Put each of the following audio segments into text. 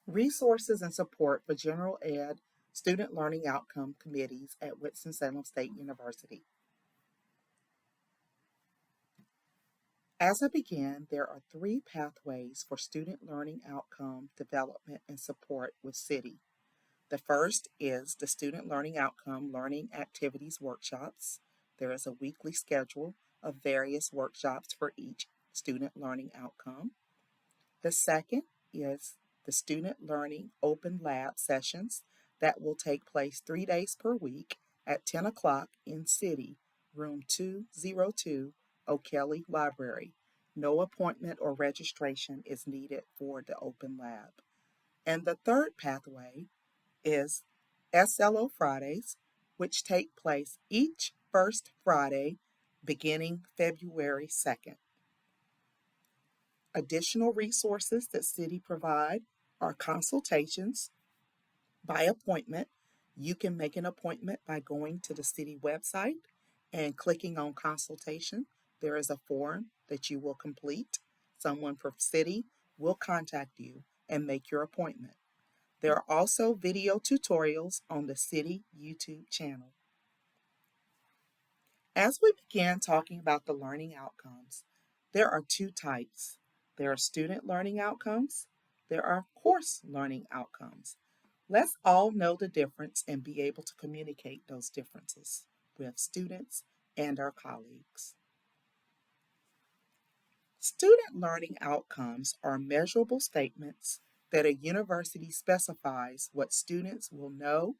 Resources and support for general ed student learning outcome committees at Winston-Salem State University. As I began, there are three pathways for student learning outcome development and support with CITI. The first is the Student Learning Outcome Learning Activities Workshops. There is a weekly schedule of various workshops for each student learning outcome. The second is the Student Learning Open Lab sessions that will take place 3 days per week at 10 o'clock in CITI, room 202, O'Kelly Library. No appointment or registration is needed for the open lab. And the third pathway is SLO Fridays, which take place each first Friday beginning February 2nd. Additional resources that CITI provide are consultations by appointment. You can make an appointment by going to the CITI website and clicking on consultation. There is a form that you will complete. Someone from CITI will contact you and make your appointment. There are also video tutorials on the CITI YouTube channel. As we began talking about the learning outcomes, there are two types. There are student learning outcomes. There are course learning outcomes. Let's all know the difference and be able to communicate those differences with students and our colleagues. Student learning outcomes are measurable statements that a university specifies what students will know,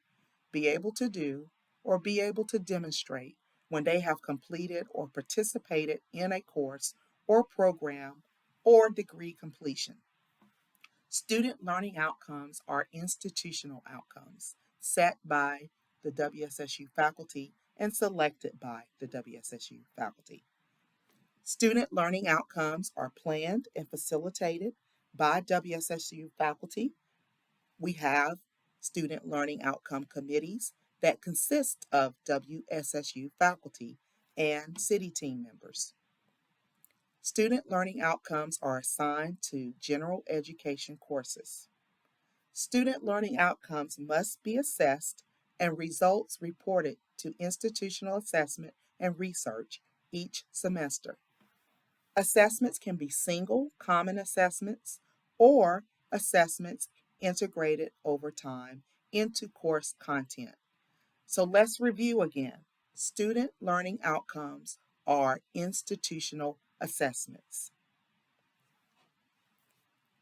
be able to do, or be able to demonstrate when they have completed or participated in a course or program or degree completion. Student learning outcomes are institutional outcomes set by the WSSU faculty and selected by the WSSU faculty. Student learning outcomes are planned and facilitated by WSSU faculty. We have student learning outcome committees that consist of WSSU faculty and CITI team members. Student learning outcomes are assigned to general education courses. Student learning outcomes must be assessed and results reported to institutional assessment and research each semester. Assessments can be single, common assessments, or assessments integrated over time into course content. So let's review again. Student learning outcomes are institutional assessments.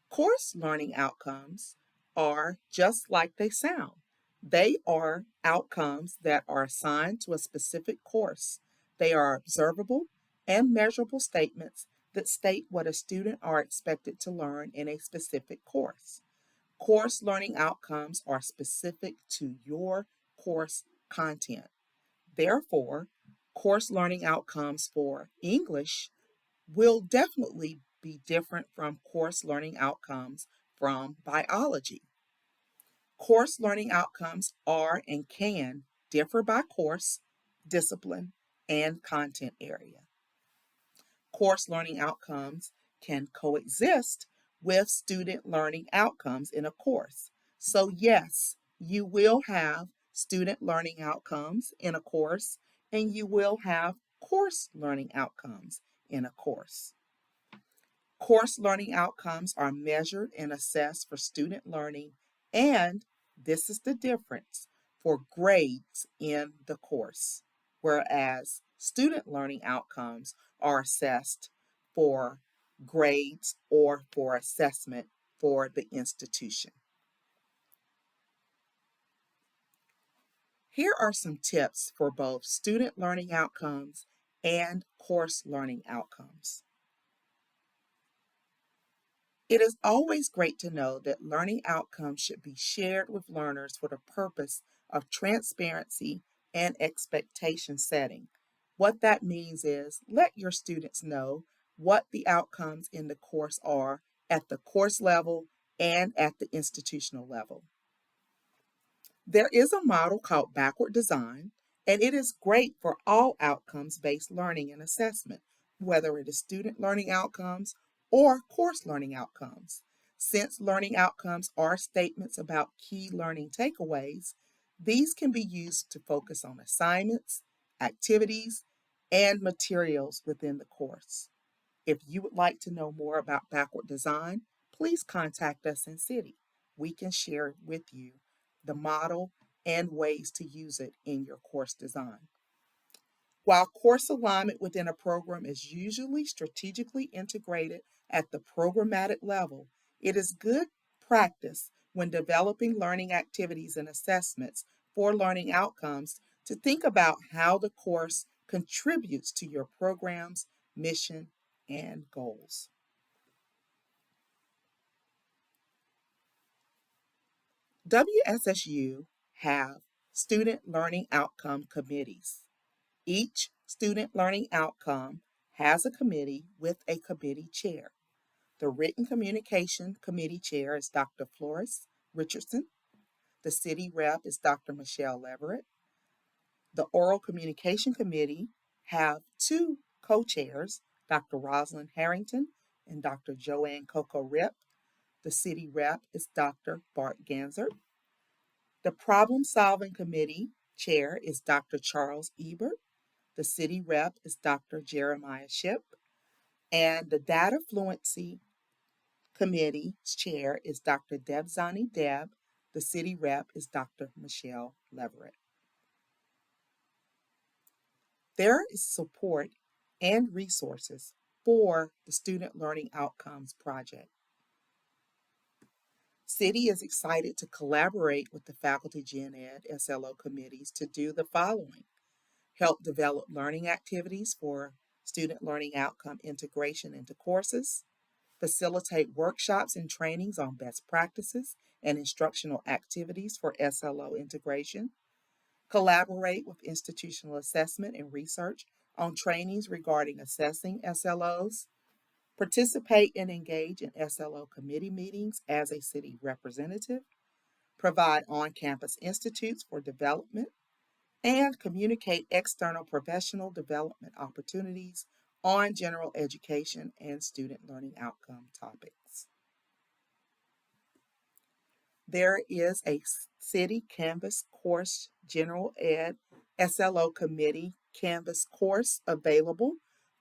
Course learning outcomes are just like they sound. They are outcomes that are assigned to a specific course. They are observable and measurable statements that state what a student are expected to learn in a specific course. Course learning outcomes are specific to your course content. Therefore, course learning outcomes for English will definitely be different from course learning outcomes from biology. Course learning outcomes are and can differ by course, discipline, and content area. Course learning outcomes can coexist with student learning outcomes in a course. So yes, you will have student learning outcomes in a course, and you will have course learning outcomes in a course. Course learning outcomes are measured and assessed for student learning, and this is the difference, for grades in the course, whereas student learning outcomes are assessed for grades or for assessment for the institution. Here are some tips for both student learning outcomes and course learning outcomes. It is always great to know that learning outcomes should be shared with learners for the purpose of transparency and expectation setting. What that means is let your students know what the outcomes in the course are at the course level and at the institutional level. There is a model called backward design, and it is great for all outcomes-based learning and assessment, whether it is student learning outcomes or course learning outcomes. Since learning outcomes are statements about key learning takeaways, these can be used to focus on assignments, activities, and materials within the course. If you would like to know more about backward design, please contact us in City. We can share with you the model and ways to use it in your course design. While course alignment within a program is usually strategically integrated at the programmatic level, it is good practice when developing learning activities and assessments for learning outcomes to think about how the course contributes to your program's mission and goals. WSSU have student learning outcome committees. Each student learning outcome has a committee with a committee chair. The written communication committee chair is Dr. Flores Richardson. The city rep is Dr. Michelle Leverett. The oral communication committee have two co-chairs, Dr. Rosalind Harrington and Dr. Joanne Coco Rip. The city rep is Dr. Bart Ganser. The problem solving committee chair is Dr. Charles Ebert. The city rep is Dr. Jeremiah Ship. And the data fluency committee's chair is Dr. Debzani Deb. The city rep is Dr. Michelle Leverett. There is support and resources for the Student Learning Outcomes Project. City is excited to collaborate with the Faculty Gen Ed SLO committees to do the following: help develop learning activities for student learning outcome integration into courses, facilitate workshops and trainings on best practices and instructional activities for SLO integration, collaborate with institutional assessment and research on trainings regarding assessing SLOs, participate and engage in SLO committee meetings as a city representative, provide on-campus institutes for development, and communicate external professional development opportunities on general education and student learning outcome topics. There is a city Canvas course general ed SLO committee Canvas course available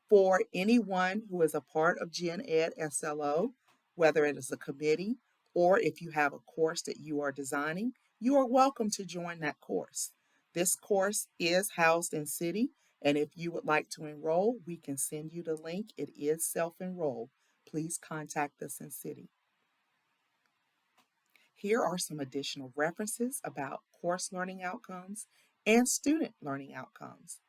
for anyone who is a part of Gen Ed SLO, whether it is a committee or if you have a course that you are designing, you are welcome to join that course. This course is housed in City, and if you would like to enroll, we can send you the link. It is self-enroll. Please contact us in City. Here are some additional references about course learning outcomes and student learning outcomes.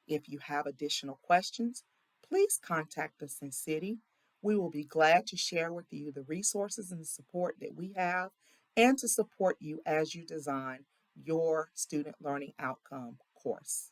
If you have additional questions, please contact us in City. We will be glad to share with you the resources and the support that we have and to support you as you design your student learning outcome course.